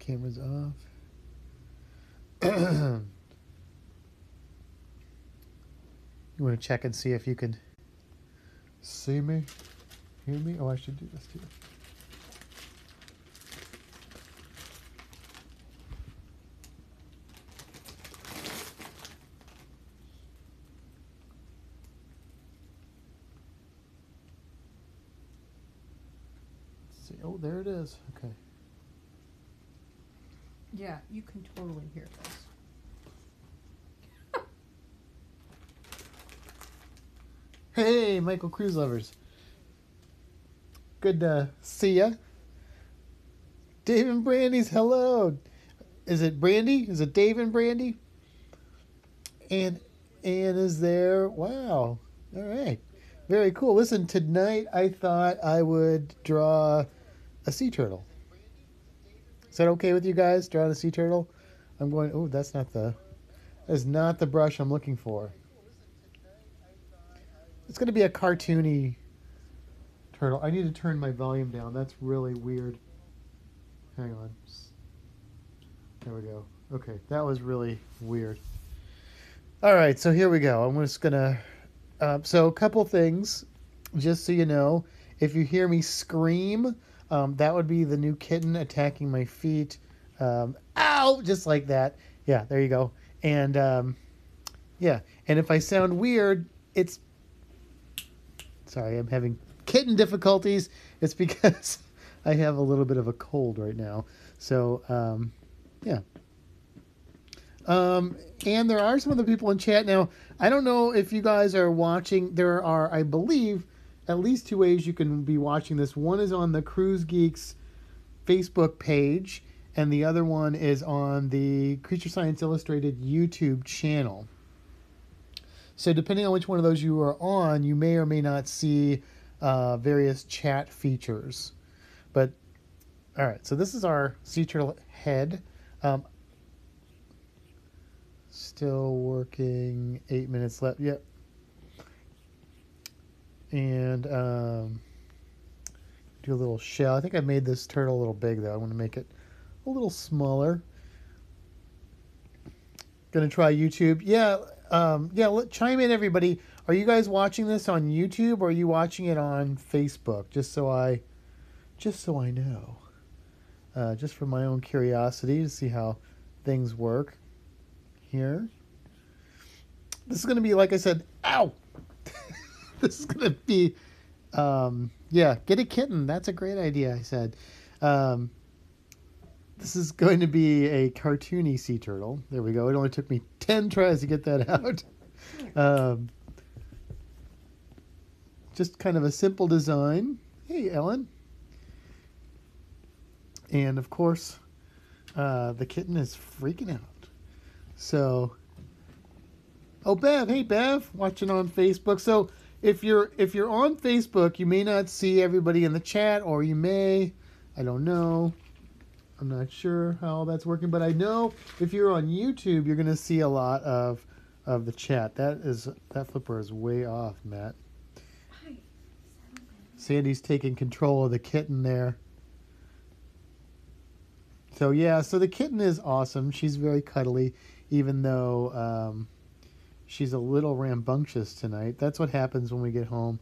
camera's off. You want to check and see if you can see me? Hear me? Oh, I should do this too. Let's see. Oh, there it is. Okay. Yeah, you can totally hear this. Hey, Michael Cruise lovers. Good to see ya. Dave and Brandy's hello. Is it Brandy? Is it Dave and Brandy? And Anne is there. Wow. All right. Very cool. Listen, tonight I thought I would draw a sea turtle. Is that okay with you guys? Drawing a sea turtle? I'm going, oh, that's not the brush I'm looking for. It's going to be a cartoony turtle. I need to turn my volume down. That's really weird. Hang on. There we go. Okay, that was really weird. All right, so here we go. I'm just going to... so a couple things, just so you know. If you hear me scream, that would be the new kitten attacking my feet. Ow! Just like that. Yeah, there you go. And, yeah. And if I sound weird, it's... Sorry, I'm having kitten difficulties. It's because I have a little bit of a cold right now. So, yeah. And there are some other people in chat now. I don't know if you guys are watching. There are, I believe, at least two ways you can be watching this. One is on the Cruise Geeks Facebook page, and the other one is on the Creature Science Illustrated YouTube channel. So depending on which one of those you are on, you may or may not see various chat features. But, all right, so this is our sea turtle head. Still working, 8 minutes left. Yep. And do a little shell. I think I made this turtle a little big, though. I want to make it a little smaller. Gonna try YouTube. Yeah. Chime in, everybody. Are you guys watching this on YouTube or are you watching it on Facebook? Just so I know. Just for my own curiosity to see how things work here. This is going to be, like I said, ow! This is going to be, get a kitten. That's a great idea, I said. This is going to be a cartoony sea turtle. There we go. It only took me 10 tries to get that out. Just kind of a simple design. Hey, Ellen. And, of course, the kitten is freaking out. So, oh, Bev. Hey, Bev. Watching on Facebook. So, if you're on Facebook, you may not see everybody in the chat, or you may. I don't know. I'm not sure how that's working, but I know if you're on YouTube, you're going to see a lot of the chat. That flipper is way off, Matt. Sandy's taking control of the kitten there. So yeah, so the kitten is awesome. She's very cuddly, even though she's a little rambunctious tonight. That's what happens when we get home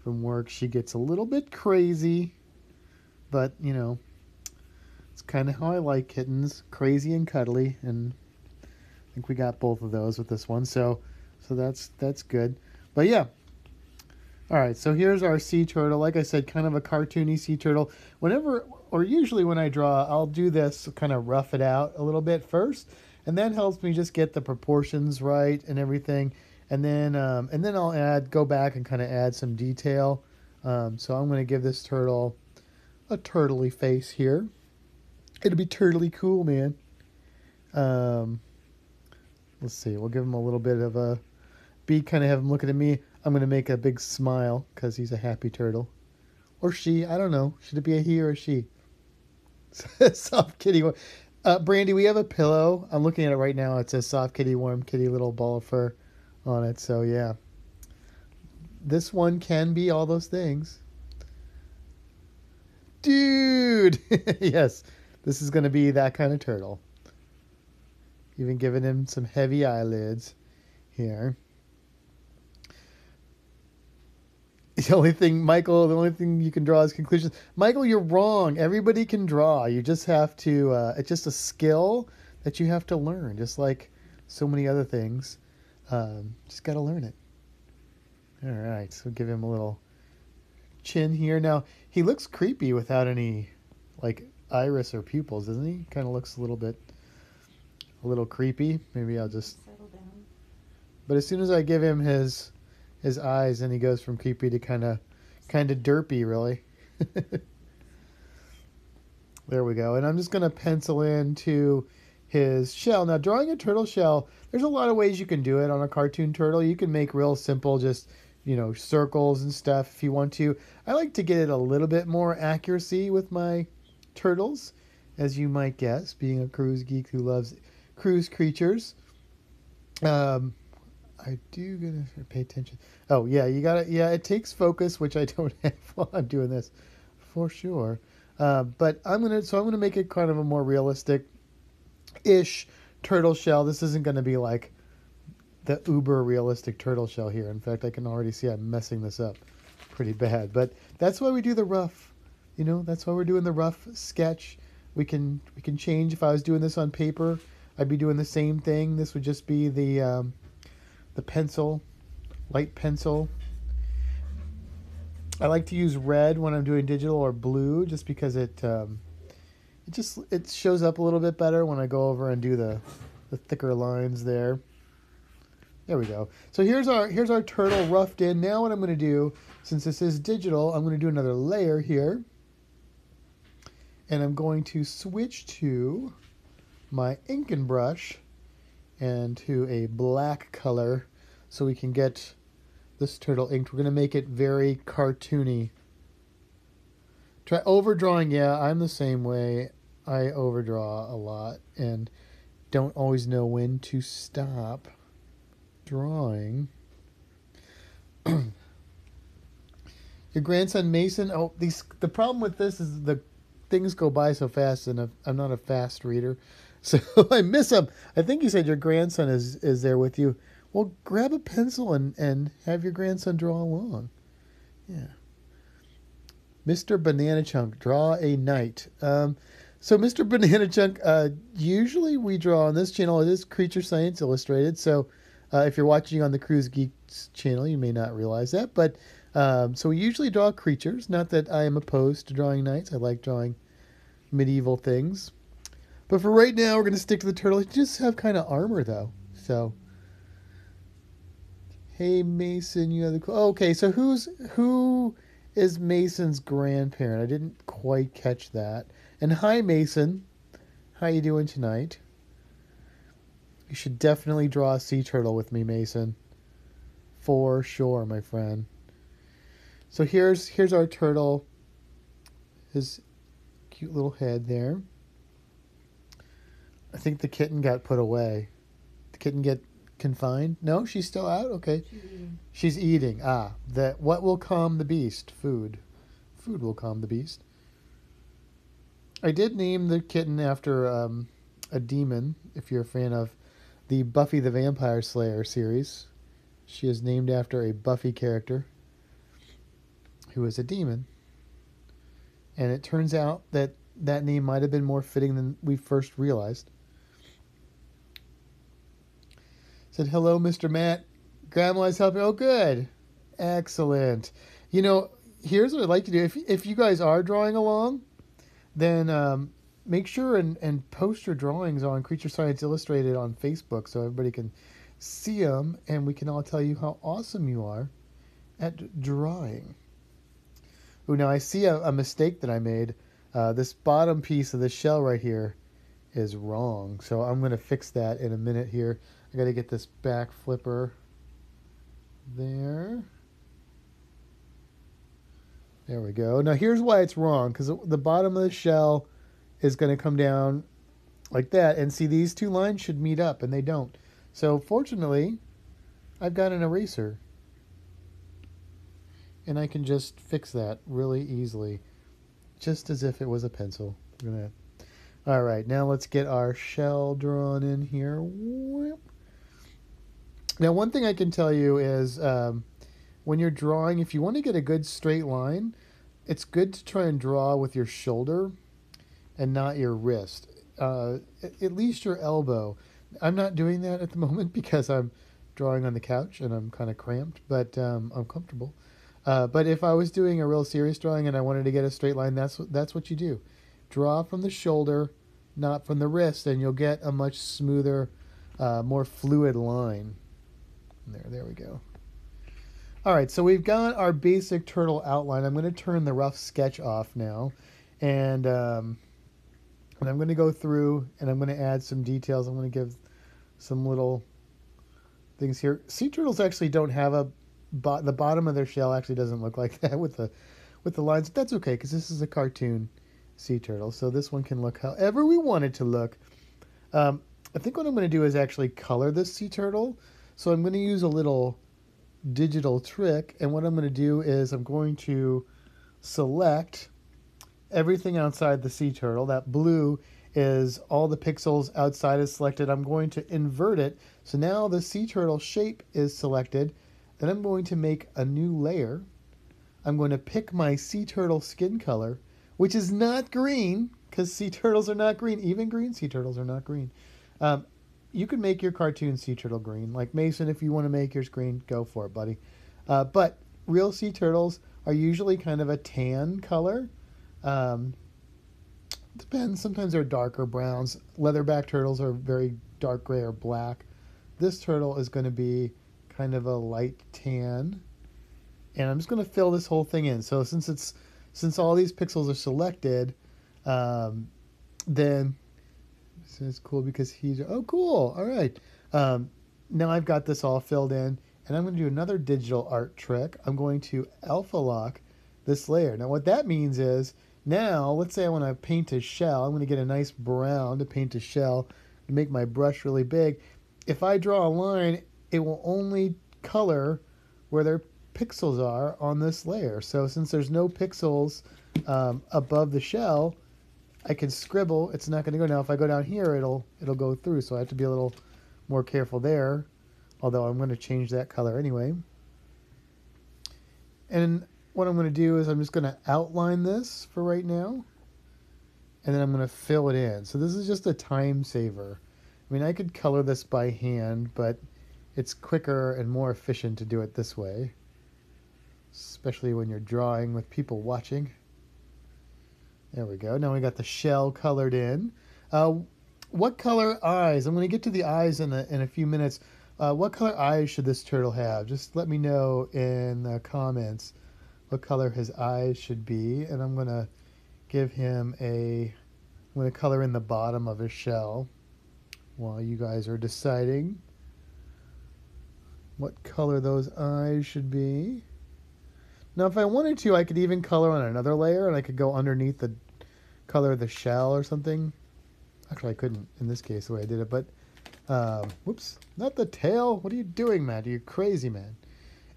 from work. She gets a little bit crazy, but you know, it's kind of how I like kittens, crazy and cuddly, and I think we got both of those with this one. So that's good. But yeah. All right, so here's our sea turtle. Like I said, kind of a cartoony sea turtle. Usually when I draw, I'll do this, kind of rough it out a little bit first, and that helps me just get the proportions right and everything. And then I'll go back and kind of add some detail. So I'm going to give this turtle a turtley face here. It'll be turtley cool, man. Let's see. We'll give him a little bit of a beak, kind of have him looking at me. I'm going to make a big smile because he's a happy turtle. Or she. I don't know. Should it be a he or a she? Soft kitty. Brandy, we have a pillow. I'm looking at it right now. It says soft kitty, warm kitty, little ball of fur on it. So, yeah. This one can be all those things. Dude! Yes. This is going to be that kind of turtle. Even giving him some heavy eyelids here. The only thing you can draw is conclusions. Michael, you're wrong. Everybody can draw. You just have to, it's just a skill that you have to learn, just like so many other things. Just got to learn it. All right, so give him a little chin here. Now, he looks creepy without any, like, iris or pupils, doesn't he? Kind of looks a little creepy. Maybe I'll just settle down. But as soon as I give him his eyes, then he goes from creepy to kind of derpy, really. There we go. And I'm just going to pencil into his shell. Now, drawing a turtle shell, there's a lot of ways you can do it on a cartoon turtle. You can make real simple, just, circles and stuff if you want to. I like to get it a little bit more accuracy with my turtles, as you might guess, being a cruise geek who loves cruise creatures. I do gotta pay attention. Oh yeah, it takes focus, which I don't have while I'm doing this, for sure. But I'm gonna make it kind of a more realistic-ish turtle shell. This isn't gonna be like the uber realistic turtle shell here. In fact, I can already see I'm messing this up pretty bad. But that's why we do the rough. That's why we're doing the rough sketch. We can change. If I was doing this on paper, I'd be doing the same thing. This would just be the pencil, light pencil. I like to use red when I'm doing digital, or blue, just because it shows up a little bit better when I go over and do the thicker lines there. There we go. So here's our turtle roughed in. Now what I'm going to do, since this is digital, I'm going to do another layer here. And I'm going to switch to my inking brush and to a black color so we can get this turtle inked. We're going to make it very cartoony. Try overdrawing. Yeah, I'm the same way. I overdraw a lot and don't always know when to stop drawing. Your grandson Mason, the problem with this is the things go by so fast, and I'm not a fast reader, so I miss him. I think you said your grandson is there with you. Well, grab a pencil and have your grandson draw along. Yeah. Mr. Banana Chunk, draw a knight. So Mr. Banana Chunk, usually we draw on this channel. It is Creature Science Illustrated. So if you're watching on the Cruise Geeks channel, you may not realize that. But so we usually draw creatures. Not that I am opposed to drawing knights. I like drawing medieval things. But for right now, we're going to stick to the turtle. It just have kind of armor, though. So, hey, Mason, you have the... Okay, so who is Mason's grandparent? I didn't quite catch that. And hi, Mason. How you doing tonight? You should definitely draw a sea turtle with me, Mason. For sure, my friend. So here's our turtle. His cute little head there. I think the kitten got put away. The kitten get confined? No, she's still out? Okay. She's eating. What will calm the beast? Food. Food will calm the beast. I did name the kitten after a demon, if you're a fan of the Buffy the Vampire Slayer series. She is named after a Buffy character who is a demon. And it turns out that name might have been more fitting than we first realized. Said, hello, Mr. Matt. Grandma's helping. Oh, good. Excellent. Here's what I'd like to do. If you guys are drawing along, then make sure and post your drawings on Creature Science Illustrated on Facebook so everybody can see them and we can all tell you how awesome you are at drawing. Oh, now I see a mistake that I made. This bottom piece of the shell right here is wrong. So I'm going to fix that in a minute here. I got to get this back flipper there. There we go. Now here's why it's wrong, because the bottom of the shell is going to come down like that. And see, these two lines should meet up, and they don't. So fortunately, I've got an eraser. And I can just fix that really easily, just as if it was a pencil. I'm going to All right, now let's get our shell drawn in here. Whoop. Now, one thing I can tell you is when you're drawing, if you want to get a good straight line, it's good to try and draw with your shoulder and not your wrist. At least your elbow. I'm not doing that at the moment because I'm drawing on the couch and I'm kind of cramped, but I'm comfortable. But if I was doing a real serious drawing and I wanted to get a straight line, that's what you do. Draw from the shoulder, not from the wrist, and you'll get a much smoother, more fluid line. There we go. All right, so we've got our basic turtle outline. I'm going to turn the rough sketch off now, and I'm going to go through and I'm going to add some details. I'm going to give some little things here. Sea turtles actually don't have the bottom of their shell actually doesn't look like that with the lines. That's okay because this is a cartoon sea turtle, so this one can look however we want it to look. I think what I'm going to do is actually color this sea turtle. So I'm going to use a little digital trick, and what I'm going to do is I'm going to select everything outside the sea turtle. That blue is all the pixels outside is selected. I'm going to invert it. So now the sea turtle shape is selected. Then I'm going to make a new layer. I'm going to pick my sea turtle skin color, which is not green, because sea turtles are not green. Even green sea turtles are not green. You can make your cartoon sea turtle green. Like Mason, if you want to make yours green, go for it, buddy. But real sea turtles are usually kind of a tan color. Depends. Sometimes they're darker browns. Leatherback turtles are very dark gray or black. This turtle is going to be kind of a light tan. And I'm just going to fill this whole thing in. So since all these pixels are selected, then it's cool because oh cool, all right. Now I've got this all filled in, and I'm going to do another digital art trick. I'm going to alpha lock this layer. Now what that means is now let's say I want to paint a shell. I'm going to get a nice brown to paint a shell and make my brush really big. If I draw a line, it will only color where their pixels are on this layer. So since there's no pixels above the shell, I can scribble. It's not going to go. Now if I go down here, it'll go through. So I have to be a little more careful there. Although I'm going to change that color anyway. And what I'm going to do is I'm just going to outline this for right now. And then I'm going to fill it in. So this is just a time saver. I mean, I could color this by hand, but it's quicker and more efficient to do it this way. Especially when you're drawing with people watching. There we go. Now we got the shell colored in. What color eyes? I'm going to get to the eyes in a few minutes. What color eyes should this turtle have? Just let me know in the comments what color his eyes should be. And I'm going to give him I'm going to color in the bottom of his shell while you guys are deciding what color those eyes should be. Now, if I wanted to, I could even color on another layer, and I could go underneath the color of the shell or something. Actually, I couldn't in this case the way I did it, but whoops, not the tail. What are you doing, Matt? Are you crazy, man?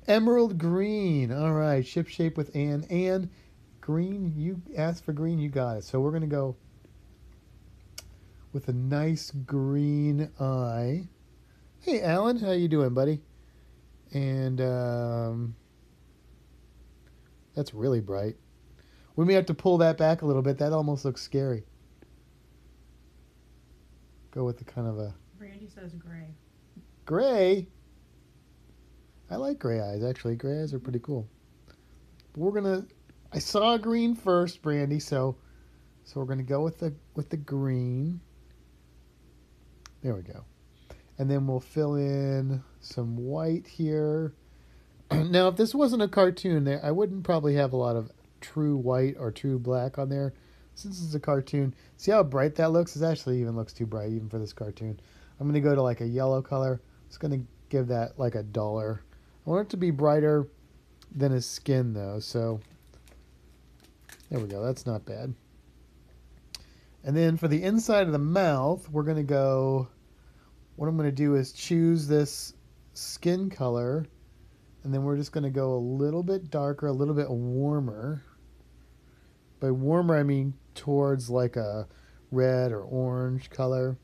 Emerald green. All right, ship shape with Anne. Anne, green. You asked for green, you got it. So we're going to go with a nice green eye. Hey, Alan, how you doing, buddy? And that's really bright. We may have to pull that back a little bit. That almost looks scary. Go with the kind of a... Brandy says gray. Gray? I like gray eyes, actually. Gray eyes are pretty cool. But we're going to... I saw green first, Brandy, so we're going to go with the green. There we go. And then we'll fill in some white here. Now, if this wasn't a cartoon, I wouldn't probably have a lot of true white or true black on there. Since it's a cartoon, see how bright that looks? It actually even looks too bright, even for this cartoon. I'm going to go to like a yellow color. It's going to give that like a duller. I want it to be brighter than his skin, though. So there we go. That's not bad. And then for the inside of the mouth, we're going to go... What I'm going to do is choose this skin color. And then we're just going to go a little bit darker, a little bit warmer. By warmer, I mean towards like a red or orange color.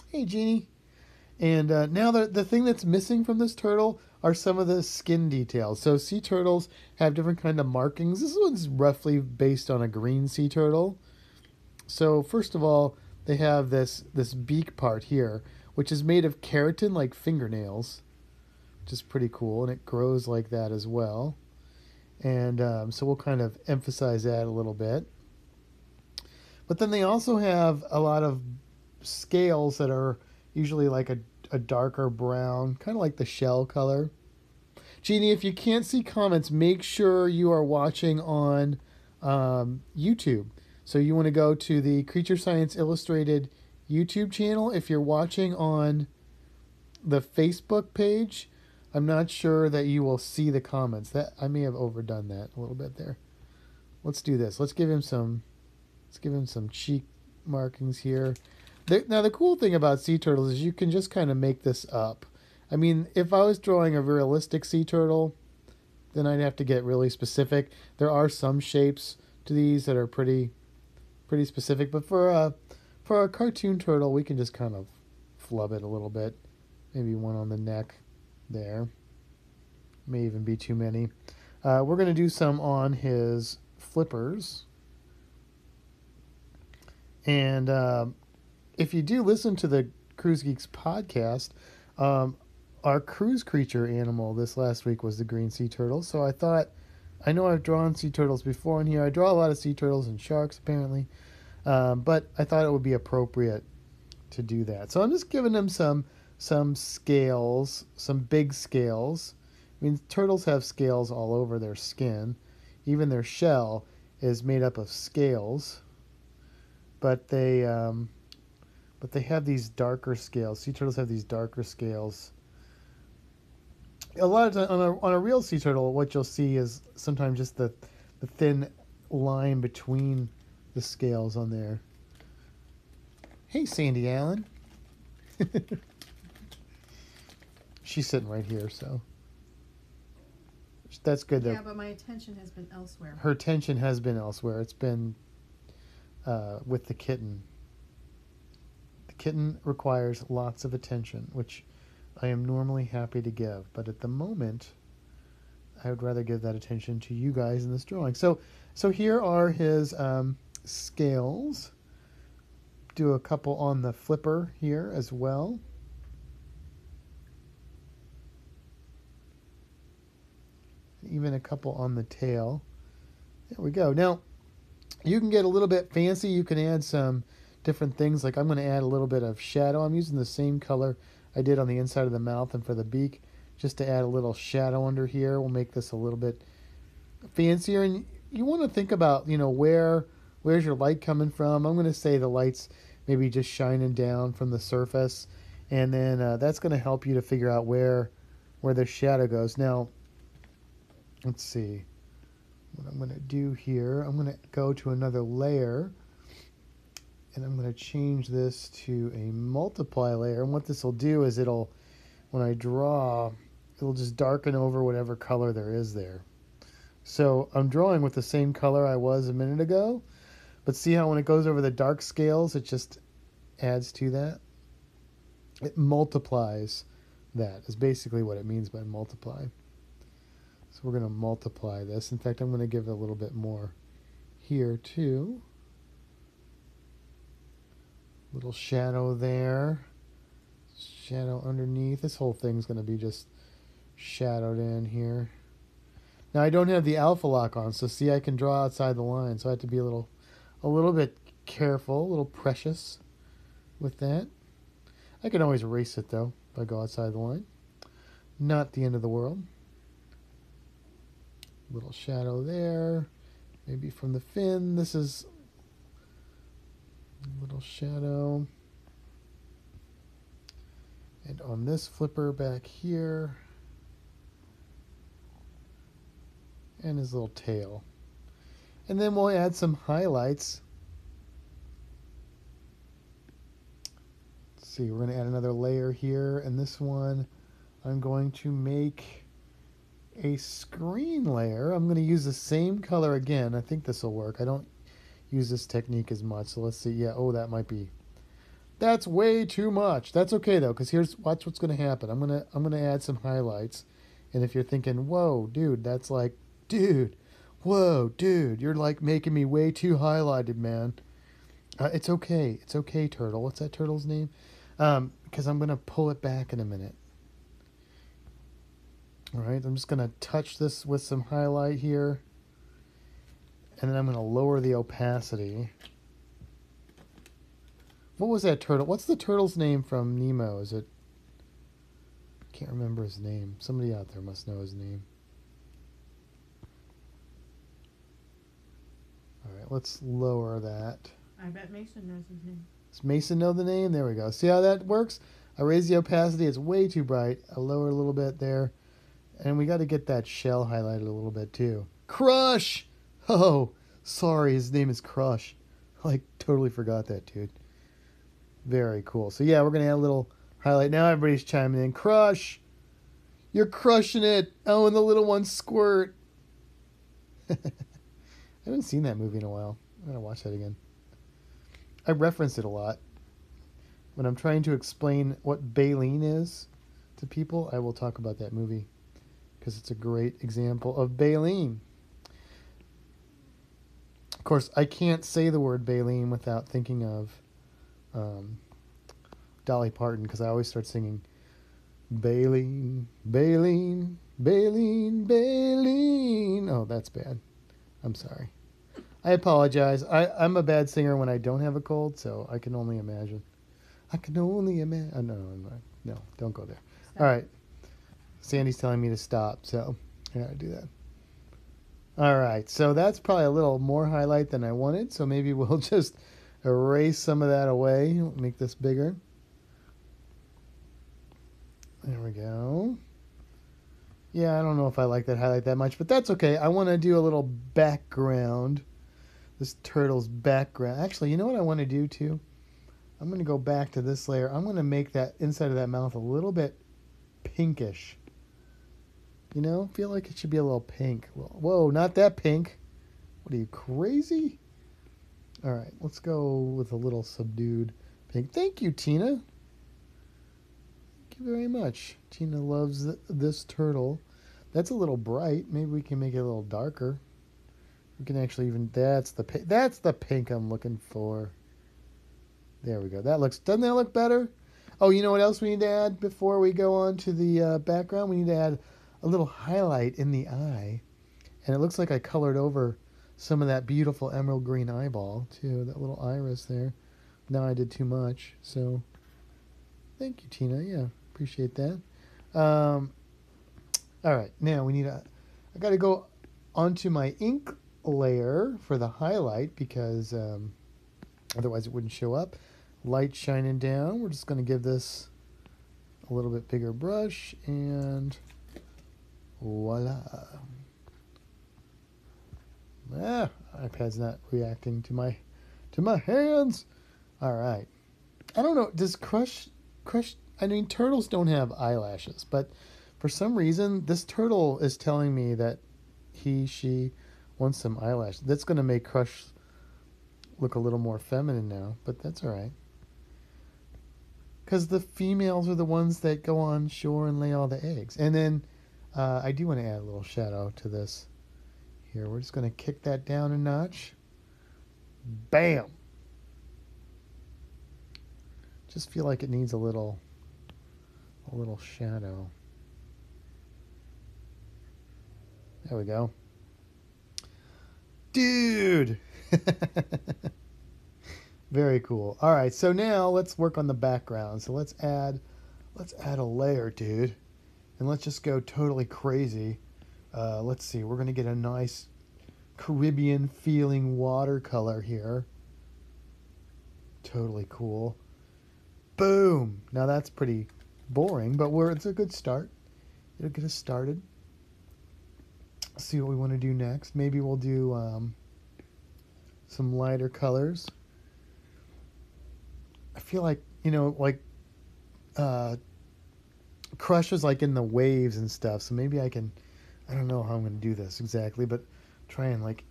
Hey, Jeannie. And now the thing that's missing from this turtle are some of the skin details. So sea turtles have different kind of markings. This one's roughly based on a green sea turtle. So first of all, they have this beak part here, which is made of keratin like fingernails, which is pretty cool, and it grows like that as well. And so we'll kind of emphasize that a little bit. But then they also have a lot of scales that are usually like a darker brown, kind of like the shell color. Jeannie, if you can't see comments, make sure you are watching on YouTube. So you want to go to the Creature Science Illustrated YouTube channel. If you're watching on the Facebook page, I'm not sure that you will see the comments. That I may have overdone that a little bit there. Let's do this. Let's give him some cheek markings here. Now the cool thing about sea turtles is you can just kind of make this up. I mean, if I was drawing a realistic sea turtle, then I'd have to get really specific. There are some shapes to these that are pretty specific, but for a cartoon turtle, we can just kind of flub it a little bit. Maybe one on the neck there. May even be too many. We're going to do some on his flippers. And if you do listen to the Cruise Geeks podcast, our cruise creature animal this last week was the green sea turtle. So I thought, I know I've drawn sea turtles before in here. I draw a lot of sea turtles and sharks apparently. But I thought it would be appropriate to do that. So I'm just giving them some scales, some big scales. I mean, turtles have scales all over their skin. Even their shell is made up of scales. But they have these darker scales. Sea turtles have these darker scales. A lot of times on a real sea turtle, what you'll see is sometimes just the thin line between the scales on there. Hey, Sandy Allen. She's sitting right here, so that's good. Yeah, but my attention has been elsewhere. Her attention has been elsewhere. It's been with the kitten. The kitten requires lots of attention, which I am normally happy to give, but at the moment, I would rather give that attention to you guys in this drawing. So here are his scales. Do a couple on the flipper here as well. Even a couple on the tail. There we go. Now, you can get a little bit fancy. You can add some different things. Like I'm going to add a little bit of shadow. I'm using the same color I did on the inside of the mouth and for the beak, just to add a little shadow under here. We'll make this a little bit fancier. And you want to think about, where's your light coming from? I'm going to say the light's maybe just shining down from the surface. And then that's going to help you to figure out where the shadow goes. Now, let's see what I'm going to do here. I'm going to go to another layer. And I'm going to change this to a multiply layer. And what this will do is when I draw, it'll just darken over whatever color there is there. So I'm drawing with the same color I was a minute ago. But see how when it goes over the dark scales, it just adds to that? It multiplies that, is basically what it means by multiply. So we're going to multiply this. In fact, I'm going to give it a little bit more here too. Little shadow there. Shadow underneath. This whole thing's going to be just shadowed in here. Now I don't have the alpha lock on, so see I can draw outside the line. So I have to be a little bit careful, a little precious with that. I can always erase it though if I go outside the line. Not the end of the world. Little shadow there. Maybe from the fin. This is a little shadow. And on this flipper back here. And his little tail. And then we'll add some highlights. Let's see, we're going to add another layer here. And this one, I'm going to make a screen layer. I'm going to use the same color again. I think this will work. I don't use this technique as much. So let's see. Yeah, oh, that might be. That's way too much. That's okay though, because watch what's gonna happen. I'm gonna add some highlights, and if you're thinking, whoa, dude, that's like, dude, whoa, dude, you're like making me way too highlighted, man. It's okay. It's okay, turtle. What's that turtle's name? Because I'm gonna pull it back in a minute. All right, I'm just gonna touch this with some highlight here, and then I'm gonna lower the opacity. What was that turtle? What's the turtle's name from Nemo? Is it? I can't remember his name. Somebody out there must know his name. All right, let's lower that. I bet Mason knows his name. Does Mason know the name? There we go. See how that works? I raise the opacity. It's way too bright. I lower a little bit there. And we got to get that shell highlighted a little bit too. Crush! Oh, sorry. His name is Crush. Like, totally forgot that, dude. Very cool. So, yeah, we're going to add a little highlight. Now everybody's chiming in. Crush! You're crushing it! Oh, and the little ones squirt. I haven't seen that movie in a while. I'm going to watch that again. I reference it a lot. When I'm trying to explain what baleen is to people, I will talk about that movie because it's a great example of baleen. Of course, I can't say the word baleen without thinking of Dolly Parton because I always start singing baleen, baleen, baleen, baleen. Oh, that's bad. I'm sorry. I apologize. I'm a bad singer when I don't have a cold, so I can only imagine. I can only imagine. Oh, no, don't go there. Stop. All right. Sandy's telling me to stop, so I gotta do that. All right, so that's probably a little more highlight than I wanted, so maybe we'll just erase some of that away. Make this bigger. There we go. Yeah, I don't know if I like that highlight that much, but that's okay. I want to do a little background. This turtle's background. Actually, you know what I want to do too? I'm going to go back to this layer. I'm going to make that inside of that mouth a little bit pinkish. You know, feel like it should be a little pink. Whoa, not that pink. What are you, crazy? All right, let's go with a little subdued pink. Thank you, Tina. Thank you very much. Tina loves this turtle. That's a little bright. Maybe we can make it a little darker. We can actually even, that's the pink I'm looking for. There we go. Doesn't that look better? Oh, you know what else we need to add before we go on to the background? We need to add a little highlight in the eye. And it looks like I colored over some of that beautiful emerald green eyeball too, that little iris there. Now I did too much, so thank you, Tina. Yeah, appreciate that. All right, now I got to go onto my ink layer for the highlight because otherwise it wouldn't show up. Light shining down. We're just going to give this a little bit bigger brush and voila. iPad's not reacting to my hands. All right. I don't know. Does Crush? I mean, turtles don't have eyelashes, but for some reason, this turtle is telling me that she wants some eyelashes. That's going to make Crush look a little more feminine now, but that's all right. Because the females are the ones that go on shore and lay all the eggs. And then I do want to add a little shadow to this. Here, we're just going to kick that down a notch. Bam! Just feel like it needs a little shadow. There we go. Dude! Very cool. All right, so now let's work on the background. So let's add a layer, dude. And let's just go totally crazy. Let's see, we're going to get a nice Caribbean feeling watercolor here. Totally cool. Boom! Now that's pretty boring, but it's a good start. It'll get us started. Let's see what we want to do next. Maybe we'll do some lighter colors. I feel like, Crush is like in the waves and stuff, so maybe I don't know how I'm going to do this exactly, but try and like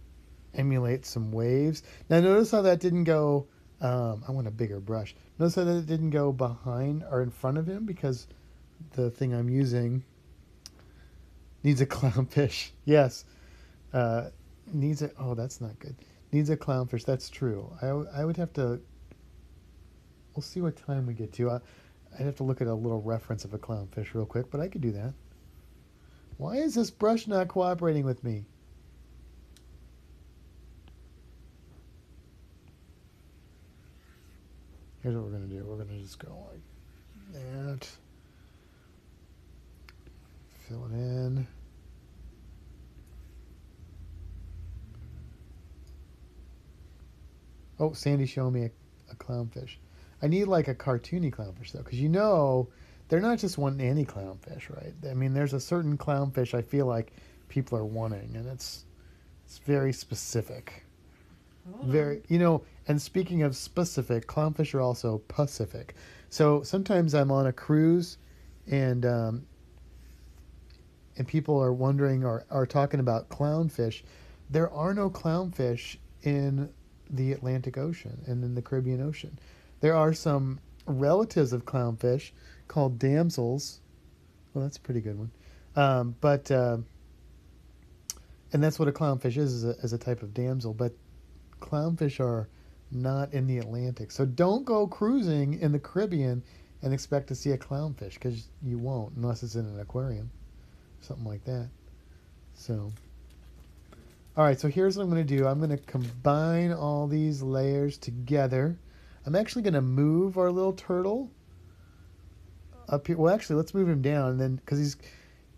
emulate some waves. Now notice how that didn't go, I want a bigger brush. Notice how that didn't go behind or in front of him because the thing I'm using needs a clownfish. Yes. Needs a, oh, that's not good. Needs a clownfish. That's true. I would have to, we'll see what time we get to. I'd have to look at a little reference of a clownfish real quick, but I could do that. Why is this brush not cooperating with me? Here's what we're going to do. We're going to just go like that. Fill it in. Oh, Sandy's showing me a clownfish. I need like a cartoony clownfish though, because you know they're not just wanting any clownfish, right? I mean, there's a certain clownfish I feel like people are wanting, and it's very specific. Very, you know. And speaking of specific, clownfish are also Pacific. So sometimes I'm on a cruise, and people are wondering or are talking about clownfish. There are no clownfish in the Atlantic Ocean and in the Caribbean Ocean. There are some relatives of clownfish called damsels. Well, that's a pretty good one. And that's what a clownfish is a type of damsel. But clownfish are not in the Atlantic. So don't go cruising in the Caribbean and expect to see a clownfish, because you won't unless it's in an aquarium. Something like that. So, all right, so here's what I'm going to do. I'm going to combine all these layers together. I'm actually going to move our little turtle up here. Well, actually, let's move him down, and then because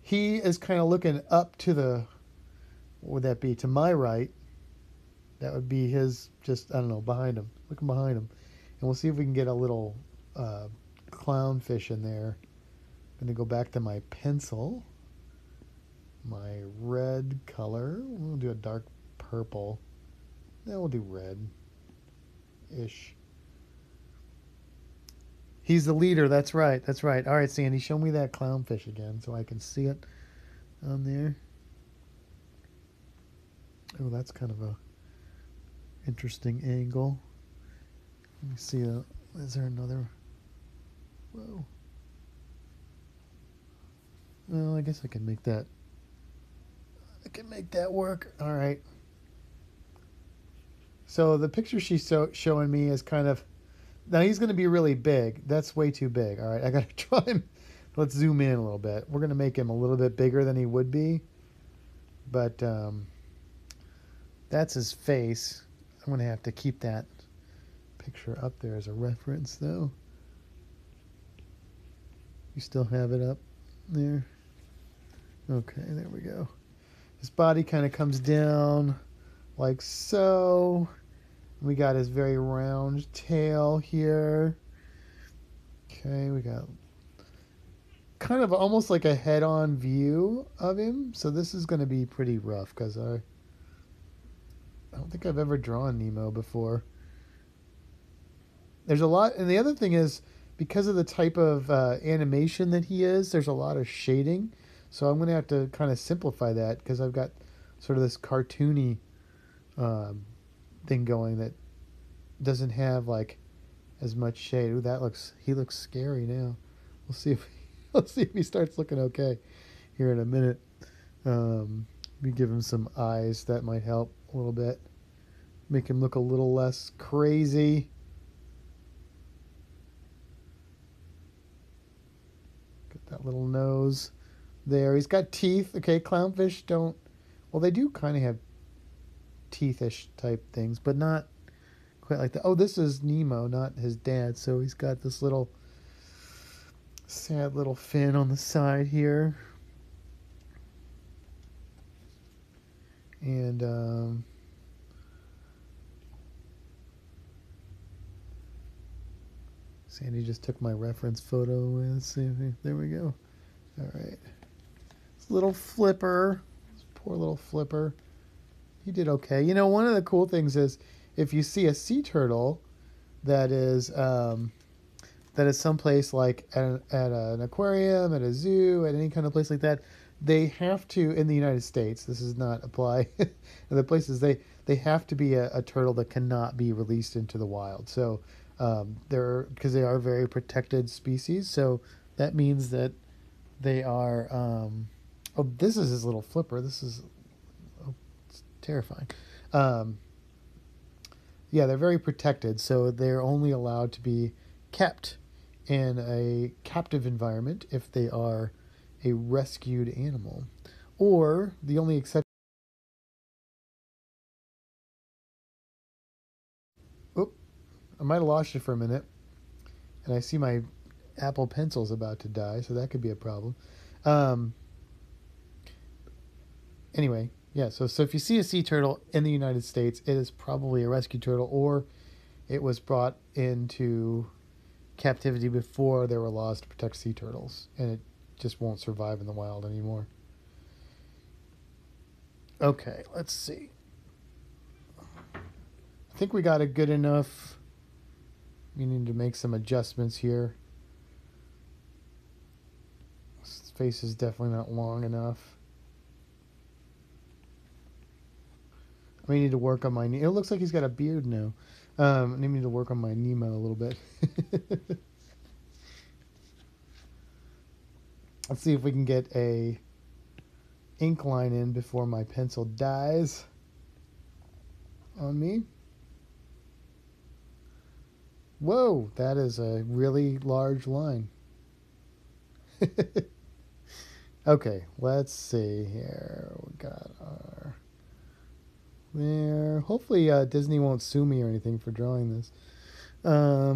he is kind of looking up to the, what would that be? To my right. That would be his, just, I don't know, behind him. Looking behind him. And we'll see if we can get a little clownfish in there. I'm going to go back to my pencil. My red color. We'll do a dark purple. Then we'll do red-ish. He's the leader. That's right. That's right. All right, Sandy, show me that clownfish again so I can see it on there. Oh, that's kind of a interesting angle. Let me see. Is there another? Whoa. Well, I guess I can make that. I can make that work. All right. So the picture she's showing me is kind of. Now he's going to be really big. That's way too big. All right, I got to try him. Let's zoom in a little bit. We're going to make him a little bit bigger than he would be. But that's his face. I'm going to have to keep that picture up there as a reference, though. You still have it up there? Okay, there we go. His body kind of comes down like so. We got his very round tail here. Okay, we got kind of almost like a head-on view of him. So this is going to be pretty rough because I don't think I've ever drawn Nemo before. There's a lot, and the other thing is, because of the type of animation that he is, there's a lot of shading. So I'm going to have to kind of simplify that because I've got sort of this cartoony thing going that doesn't have like as much shade. Ooh, he looks scary now. Let's see if he starts looking okay here in a minute. We give him some eyes. That might help a little bit. Make him look a little less crazy. Got that little nose there. He's got teeth. Okay, clownfish don't... Well, they do kind of have teethish type things, but not quite like that. Oh, this is Nemo, not his dad. So he's got this little sad little fin on the side here. And Sandy just took my reference photo. Let's see. There we go. All right. This little Flipper. This poor little Flipper. He did okay. You know, one of the cool things is if you see a sea turtle that is someplace like at an aquarium, at a zoo, at any kind of place like that, they have to, in the United States, this does not apply in the places, they have to be a turtle that cannot be released into the wild. So they're, because they are very protected species. So that means that they are, oh, this is his little flipper. This is, oh, it's terrifying. Um, yeah, they're very protected. So they're only allowed to be kept in a captive environment if they are a rescued animal. Or the only exception. Oop, I might have lost you for a minute. And I see my Apple Pencil's about to die, so that could be a problem. Um, anyway, yeah, so if you see a sea turtle in the United States, it is probably a rescue turtle, or it was brought into captivity before there were laws to protect sea turtles, and it just won't survive in the wild anymore. Okay, let's see. I think we got a good enough. We need to make some adjustments here. His face is definitely not long enough. I may need to work on my. It looks like he's got a beard now. I need to work on my Nemo a little bit. Let's see if we can get a ink line in before my pencil dies on me. Whoa, that is a really large line. Okay, let's see here. We got our there. Hopefully Disney won't sue me or anything for drawing this. There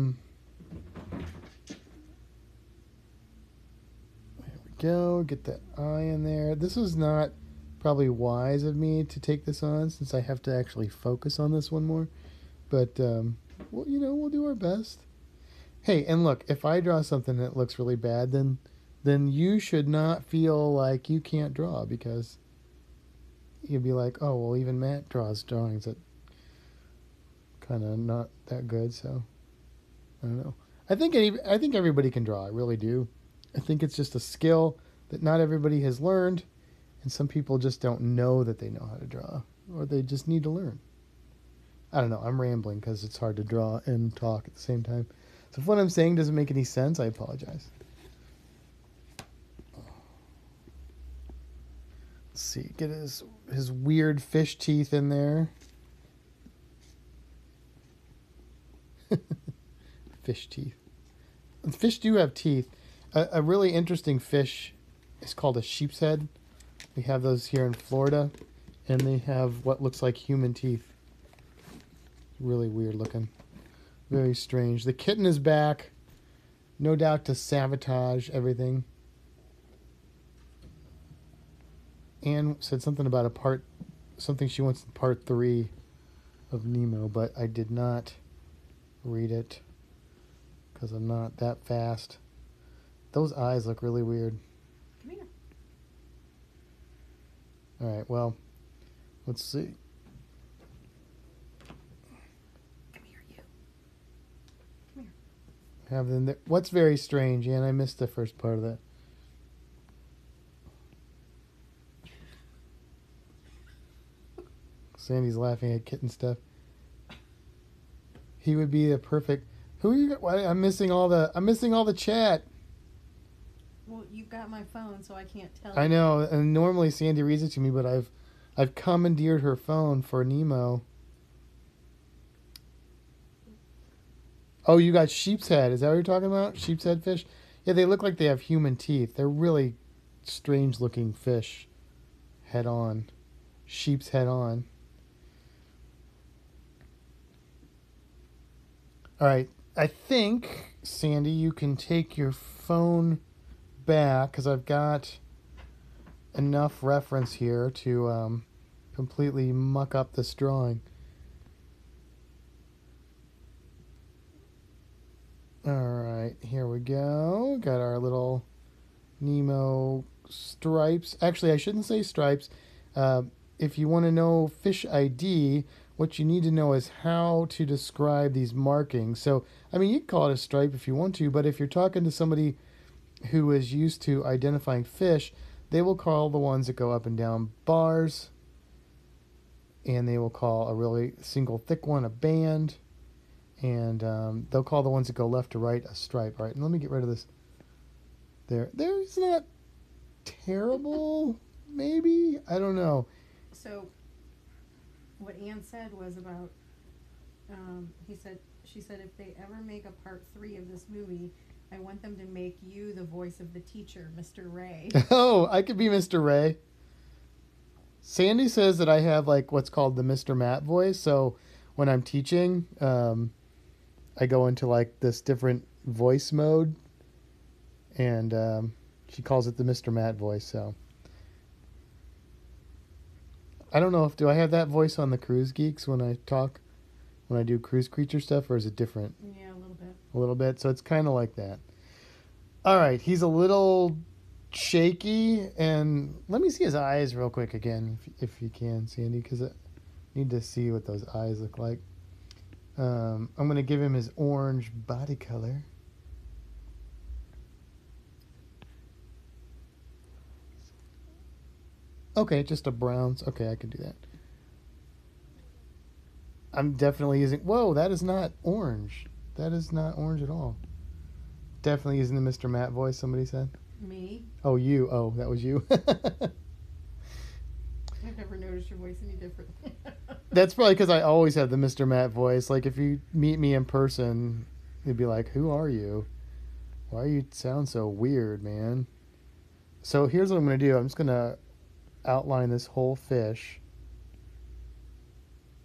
we go. Get that eye in there. This was not probably wise of me to take this on, since I have to actually focus on this one more. But well, we'll do our best. Hey, and look, if I draw something that looks really bad, then you should not feel like you can't draw, because you'd be like, oh, well, even Matt draws drawings that kind of not that good. So I don't know. I think everybody can draw. I really do. I think it's just a skill that not everybody has learned, and some people just don't know that they know how to draw, or they just need to learn. I don't know. I'm rambling because it's hard to draw and talk at the same time. So if what I'm saying doesn't make any sense, I apologize. Let's see. Get his weird fish teeth in there. Fish teeth. Fish do have teeth. A really interesting fish is called a sheep's head. We have those here in Florida, and they have what looks like human teeth. Really weird looking. Very strange. The kitten is back, no doubt to sabotage everything. Anne said something about something she wants in part 3 of Nemo, but I did not read it because I'm not that fast. Those eyes look really weird. Come here. All right, well, let's see. Come here, you. Come here. Have them there. What's very strange, Anne? I missed the first part of that. Sandy's laughing at kitten stuff. He would be a perfect. Who are you? I'm missing all the chat. Well, you've got my phone, so I can't tell. I know, and normally Sandy reads it to me, but I've commandeered her phone for Nemo. Oh, you got sheep's head. Is that what you're talking about? Sheep's head fish? Yeah, they look like they have human teeth. They're really strange looking fish. Head on. Sheep's head on. All right. I think, Sandy, you can take your phone back, because I've got enough reference here to completely muck up this drawing. All right, here we go. Got our little Nemo stripes. Actually, I shouldn't say stripes. If you want to know fish ID, what you need to know is how to describe these markings. So, I mean, you can call it a stripe if you want to, but if you're talking to somebody who is used to identifying fish, They will call the ones that go up and down bars, and they will call a really single thick one a band, and they'll call the ones that go left to right a stripe. All right, and let me get rid of this. There's not terrible, maybe? I don't know. So, what Ann said was about, she said if they ever make a part 3 of this movie, I want them to make you the voice of the teacher, Mr. Ray. Oh, I could be Mr. Ray. Sandy says that I have like what's called the Mr. Matt voice. So when I'm teaching, I go into like this different voice mode, and she calls it the Mr. Matt voice. So I don't know do I have that voice on the Cruise Geeks when I do Cruise Creature stuff, or is it different? Yeah, a little bit. A little bit. So it's kind of like that. All right, he's a little shaky, and let me see his eyes real quick again, if you can, Sandy, because I need to see what those eyes look like. I'm going to give him his orange body color. Okay, just a browns. Okay, I can do that. I'm definitely using... Whoa, that is not orange. That is not orange at all. Definitely using the Mr. Matt voice, somebody said. Me? Oh, you. Oh, that was you. I've never noticed your voice any different. That's probably because I always have the Mr. Matt voice. Like, if you meet me in person, you'd be like, who are you? Why you sound so weird, man? So here's what I'm going to do. I'm just going to outline this whole fish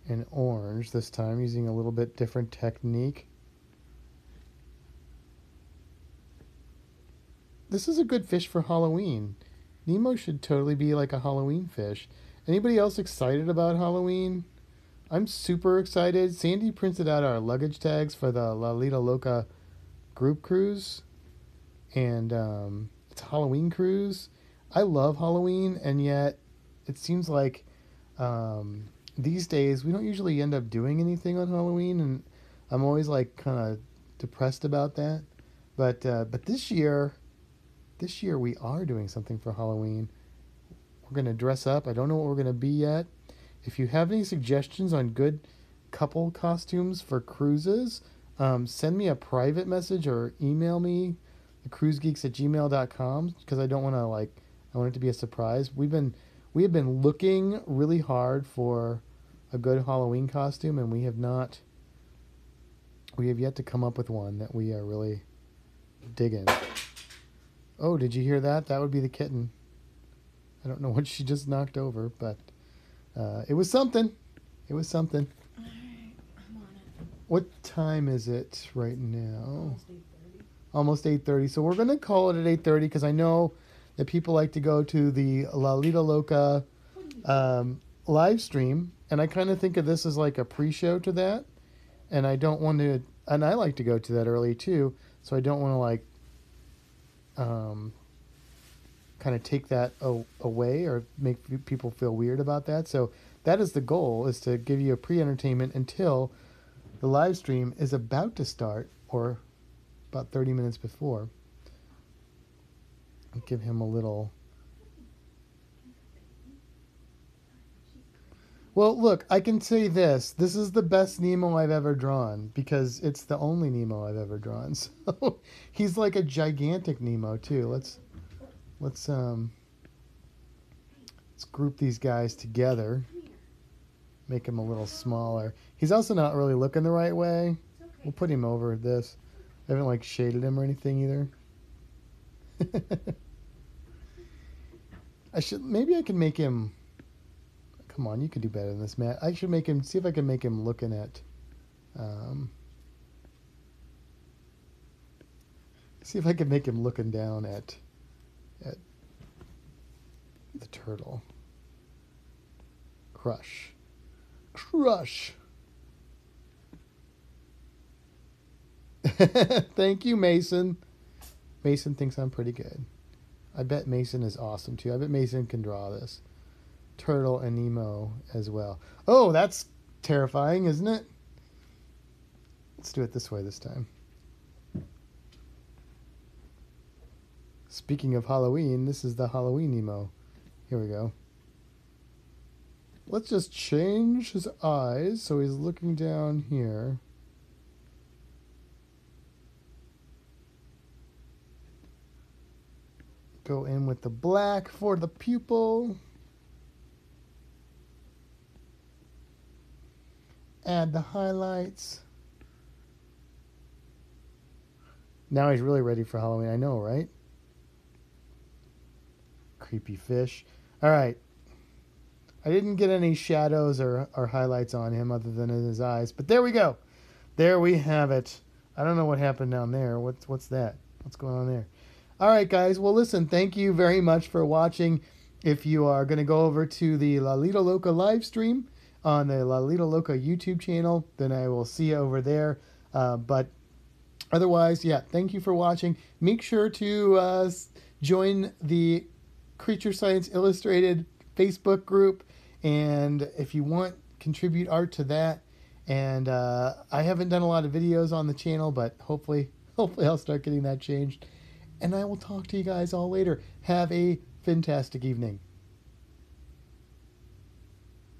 in orange this time, using a little bit different technique. This is a good fish for Halloween. Nemo should totally be like a Halloween fish. Anybody else excited about Halloween? I'm super excited. Sandy printed out our luggage tags for the La Lita Loca group cruise. And it's a Halloween cruise. I love Halloween, and yet it seems like these days we don't usually end up doing anything on Halloween, and I'm always like kind of depressed about that. But this year we are doing something for Halloween. We're going to dress up. I don't know what we're going to be yet. If you have any suggestions on good couple costumes for cruises, send me a private message or email me, thecruisegeeks@gmail.com, because I don't want to I want it to be a surprise. We have been looking really hard for a good Halloween costume, and we have yet to come up with one that we are really digging. Oh, did you hear that? That would be the kitten. I don't know what she just knocked over, but it was something. It was something. All right, I'm on it. What time is it right now? Almost 8:30. Almost 8:30. So we're going to call it at 8:30 because I know that people like to go to the La Lita Loca live stream, and I kind of think of this as like a pre-show to that, and I don't want to, and I like to go to that early too, so I don't want to kind of take that away or make people feel weird about that. So that is the goal, is to give you a pre-entertainment until the live stream is about to start, or about 30 minutes before. I'll give him a little... Well, look, I can say this. This is the best Nemo I've ever drawn, because it's the only Nemo I've ever drawn. So he's like a gigantic Nemo too. Let's group these guys together. Make him a little smaller. He's also not really looking the right way. We'll put him over this. I haven't shaded him or anything either. Maybe I can make him... Come on, you can do better than this, Matt. I should see if I can make him looking at... see if I can make him looking down at the turtle. Crush. Thank you, Mason. Mason thinks I'm pretty good. I bet Mason is awesome too. I bet Mason can draw this. Turtle and Nemo as well. Oh, that's terrifying, isn't it? Let's do it this way this time. Speaking of Halloween, this is the Halloween emo. Here we go. Let's just change his eyes so he's looking down here. Go in with the black for the pupil. Add the highlights. Now he's really ready for Halloween. I know, right? Creepy fish. All right. I didn't get any shadows or highlights on him other than in his eyes. But there we go. There we have it. I don't know what happened down there. What's that? What's going on there? All right, guys. Well, listen, thank you very much for watching. If you are going to go over to the Lalito Loca live stream on the Lalito Loca YouTube channel, then I will see you over there. But otherwise, yeah, thank you for watching. Make sure to join the Creature Science Illustrated Facebook group. And if you want, contribute art to that. And I haven't done a lot of videos on the channel, but hopefully I'll start getting that changed. And I will talk to you guys all later. Have a fantastic evening.